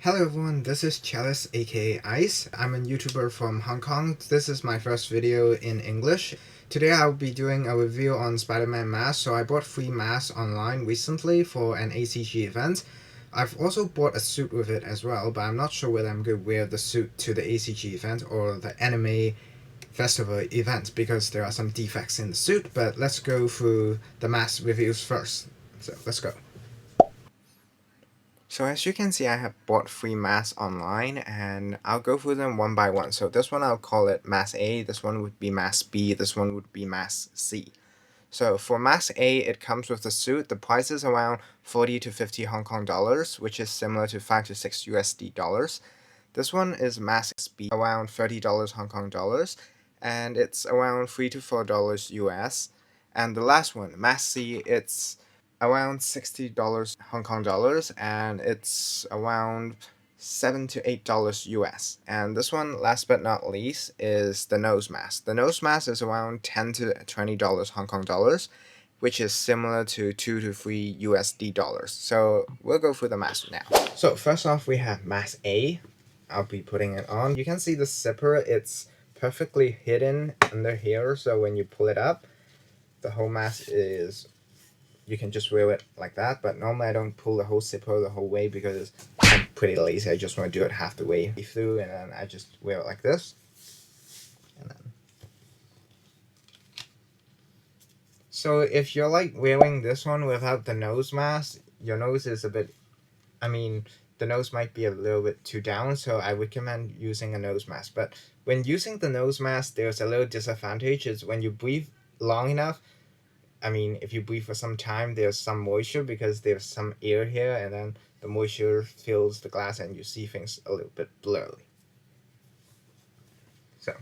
Hello everyone, this is Chalice aka Ice. I'm a YouTuber from Hong Kong. This is my first video in English. Today I'll be doing a review on Spider-Man masks. So I bought 3 masks online recently for an ACG event. I've also bought a suit with it as well, but I'm not sure whether I'm going to wear the suit to the ACG event or the anime festival event because there are some defects in the suit, but let's go through the mask reviews first. So let's go. So as you can see, I have bought 3 masks online and I'll go through them one by one. So this one I'll call it mask A, this one would be mask B, this one would be mask C. So for mask A, it comes with the suit. The price is around 40 to 50 Hong Kong dollars, which is similar to 5 to 6 USD dollars. This one is mask B, around $30 Hong Kong dollars, and it's around $3 to $4 US. And the last one, mask C, it's around $60 Hong Kong dollars, and it's around $7 to $8 US. And this one, last but not least, is the nose mask. The nose mask is around $10 to $20 Hong Kong dollars, which is similar to 2 to 3 USD dollars. So we'll go through the mask now. So first off, we have mask A. I'll be putting it on. You can see the zipper, it's perfectly hidden under here, so when you pull it up, the whole mask is, you can just wear it like that, but normally I don't pull the whole zipper the whole way because I'm pretty lazy. I just want to do it half the way through, and then I just wear it like this. And then, so if you're like wearing this one without the nose mask, your nose is a bit, the nose might be a little bit too down, so I recommend using a nose mask. But when using the nose mask, there's a little disadvantage, is when you breathe long enough, if you breathe for some time, there's some moisture because there's some air here, and then the moisture fills the glass and you see things a little bit blurry. So,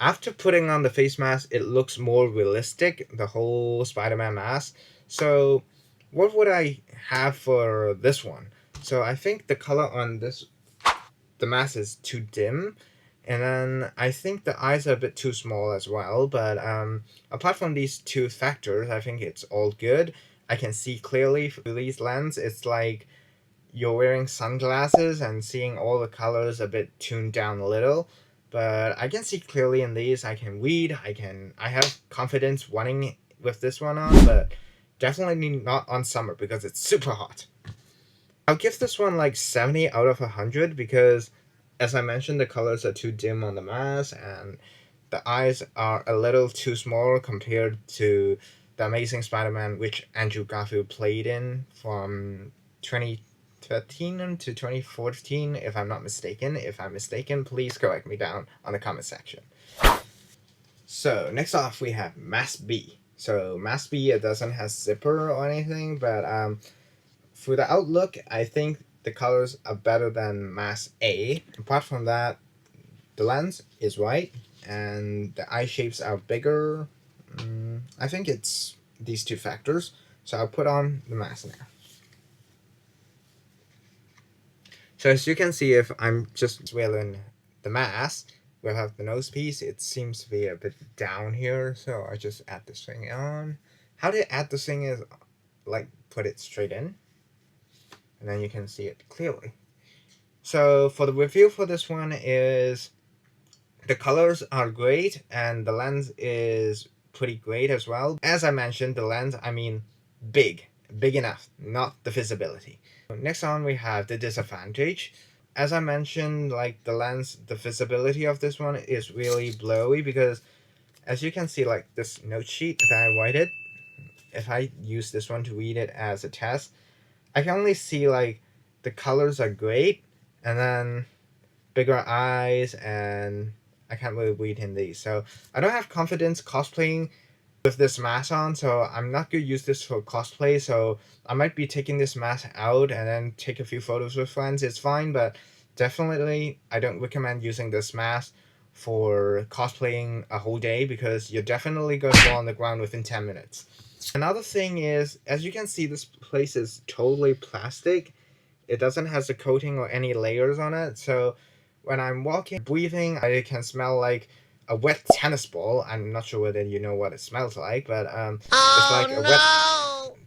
after putting on the face mask, it looks more realistic, the whole Spider-Man mask. So, what would I have for this one? So, I think the color on the mask is too dim. And then I think the eyes are a bit too small as well, but apart from these two factors, I think it's all good. I can see clearly through these lenses. It's like you're wearing sunglasses and seeing all the colors a bit tuned down a little, but I can see clearly in these. I can read, I have confidence running with this one on, but definitely not on summer because it's super hot. I'll give this one like 70 out of 100 because, as I mentioned, the colors are too dim on the mask, and the eyes are a little too small compared to the Amazing Spider-Man, which Andrew Garfield played in from 2013 to 2014, if I'm not mistaken. If I'm mistaken, please correct me down on the comment section. So, next off, we have mask B. So, mask B, it doesn't have zipper or anything, but for the outlook, I think the colors are better than mask A. Apart from that, the lens is white and the eye shapes are bigger. I think it's these two factors. So I'll put on the mask now. So as you can see, if I'm just wearing the mask without the nose piece, it seems to be a bit down here. So I just add this thing on. How to add this thing is like put it straight in, and then you can see it clearly. So for the review for this one is, the colors are great and the lens is pretty great as well. As I mentioned, the lens, big enough, not the visibility. Next on, we have the disadvantage. As I mentioned, like the lens, the visibility of this one is really blurry because, as you can see, like this note sheet that I wrote, if I use this one to read it as a test, I can only see like the colors are great, and then bigger eyes, and I can't really read in these. So I don't have confidence cosplaying with this mask on, so I'm not going to use this for cosplay. So I might be taking this mask out and then take a few photos with friends. It's fine, but definitely I don't recommend using this mask for cosplaying a whole day because you're definitely going to fall on the ground within 10 minutes. Another thing is, as you can see, this place is totally plastic. It doesn't have a coating or any layers on it, so when I'm walking, breathing, I can smell like a wet tennis ball. I'm not sure whether you know what it smells like, but it's like a wet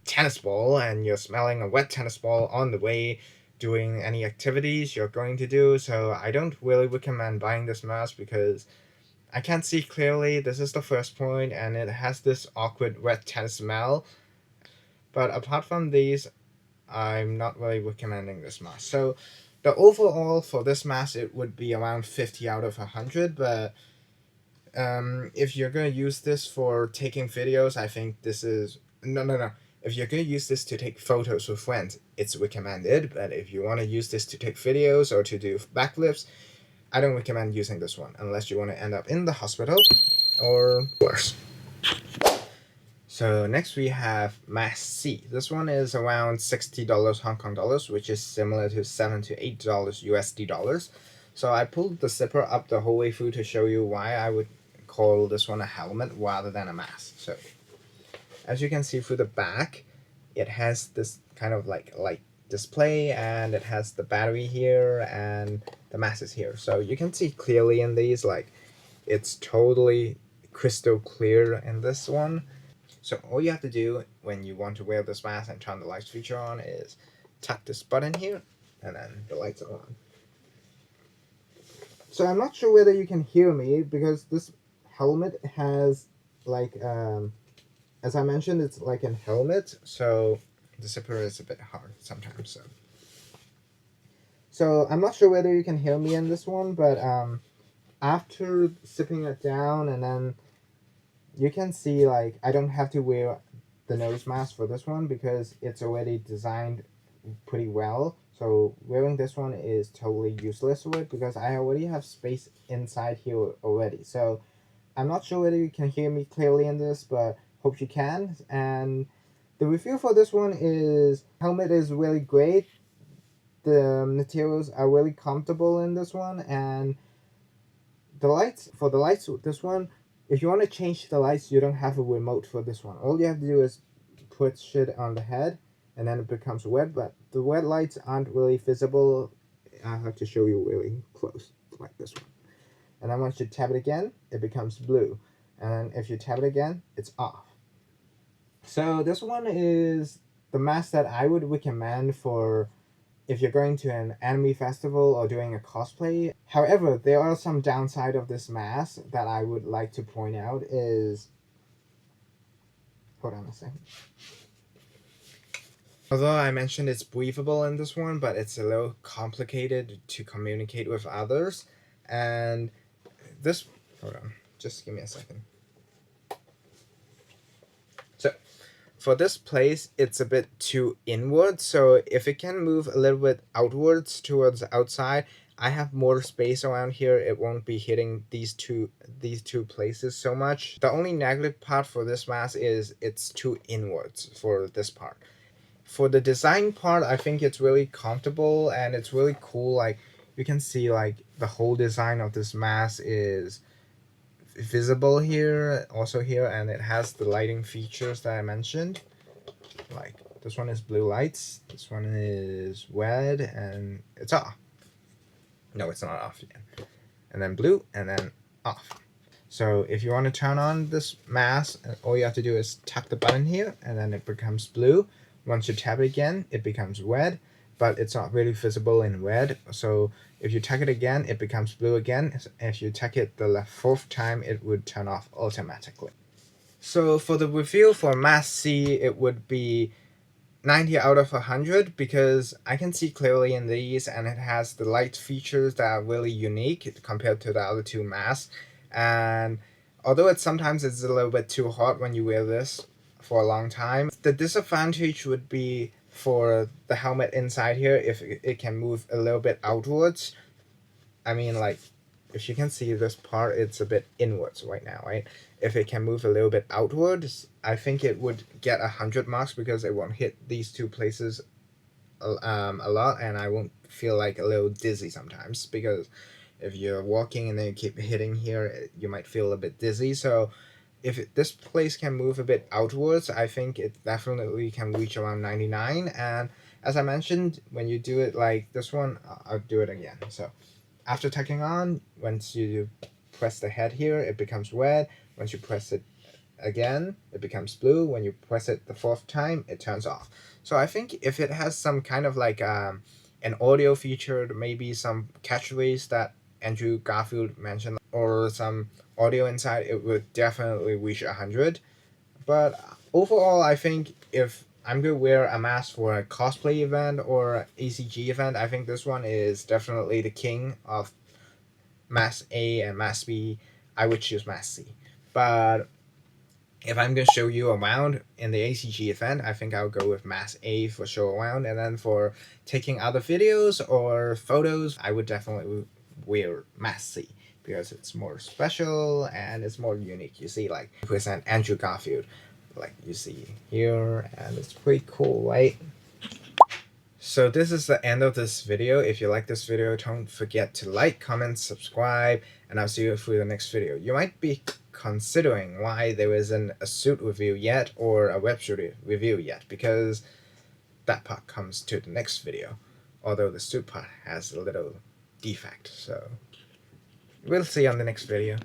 tennis ball, and you're smelling a wet tennis ball on the way doing any activities you're going to do. So I don't really recommend buying this mask because I can't see clearly. This is the first point, and it has this awkward wet tent smell. But apart from these, I'm not really recommending this mask. So the overall for this mask, it would be around 50 out of 100. But if you're going to use this for taking videos, I think this is... No. If you're going to use this to take photos with friends, it's recommended. But if you want to use this to take videos or to do backflips, I don't recommend using this one unless you want to end up in the hospital or worse. So next we have Mask C. This one is around $60 Hong Kong dollars, which is similar to $7 to $8 USD dollars. So I pulled the zipper up the whole way through to show you why I would call this one a helmet rather than a mask. So as you can see through the back, it has this kind of like light display, and it has the battery here and the mask is here. So you can see clearly in these, like it's totally crystal clear in this one. So all you have to do when you want to wear this mask and turn the lights feature on is tap this button here, and then the lights are on. So I'm not sure whether you can hear me because this helmet has like as I mentioned, it's like a helmet, so the zipper is a bit hard sometimes. So I'm not sure whether you can hear me in this one, but after zipping it down, and then you can see like I don't have to wear the nose mask for this one because it's already designed pretty well. So wearing this one is totally useless for it because I already have space inside here already. So I'm not sure whether you can hear me clearly in this, but hope you can. And the review for this one is helmet is really great. The materials are really comfortable in this one, and the lights with this one, if you want to change the lights, you don't have a remote for this one. All you have to do is push it on the head and then it becomes red, but the red lights aren't really visible. I have to show you really close like this one. And then once you tap it again, it becomes blue. And if you tap it again, it's off. So this one is the mask that I would recommend for if you're going to an anime festival or doing a cosplay. However, there are some downside of this mask that I would like to point out is... Hold on a second. Although I mentioned it's breathable in this one, but it's a little complicated to communicate with others. And this... Hold on. Just give me a second. So, for this place, it's a bit too inward, so if it can move a little bit outwards towards the outside, I have more space around here. It won't be hitting these two places so much. The only negative part for this mask is it's too inwards for this part. For the design part, I think it's really comfortable and it's really cool. Like you can see like the whole design of this mask is visible here, also here, and it has the lighting features that I mentioned. Like this one is blue lights, this one is red, and it's off. No, it's not off yet. And then blue, and then off. So if you want to turn on this mask, all you have to do is tap the button here, and then it becomes blue. Once you tap it again, it becomes red, but it's not really visible in red. So if you tap it again, it becomes blue again. If you tap it the fourth time, it would turn off automatically. So for the review for Mask C, it would be 90 out of 100 because I can see clearly in these, and it has the light features that are really unique compared to the other two masks. And although sometimes it's a little bit too hot when you wear this for a long time, the disadvantage would be for the helmet inside here if it can move a little bit outwards. I mean, like, if you can see this part, it's a bit inwards right now, right? If it can move a little bit outwards, I think it would get 100 marks because it won't hit these two places a lot, and I won't feel like a little dizzy sometimes, because if you're walking and then you keep hitting here, you might feel a bit dizzy. So if this place can move a bit outwards, I think it definitely can reach around 99. And as I mentioned, when you do it like this one, I'll do it again. So after tacking on, once you press the head here, it becomes red. Once you press it again, it becomes blue. When you press it the fourth time, it turns off. So I think if it has some kind of like an audio feature, maybe some catchphrase that Andrew Garfield mentioned, or some audio inside, it would definitely reach 100. But overall, I think if I'm gonna wear a mask for a cosplay event or ACG event, I think this one is definitely the king of mask A and mask B. I would choose mask C. But if I'm gonna show you around in the ACG event, I think I'll go with mask A for show around, and then for taking other videos or photos, I would definitely wear mask C because it's more special and it's more unique. You see, like, present Andrew Garfield, like you see here, and it's pretty cool, right? So this is the end of this video. If you like this video, don't forget to like, comment, subscribe, and I'll see you for the next video. You might be considering why there isn't a suit review yet or a websuit review yet, because that part comes to the next video, although the suit part has a little defect. So we'll see you on the next video.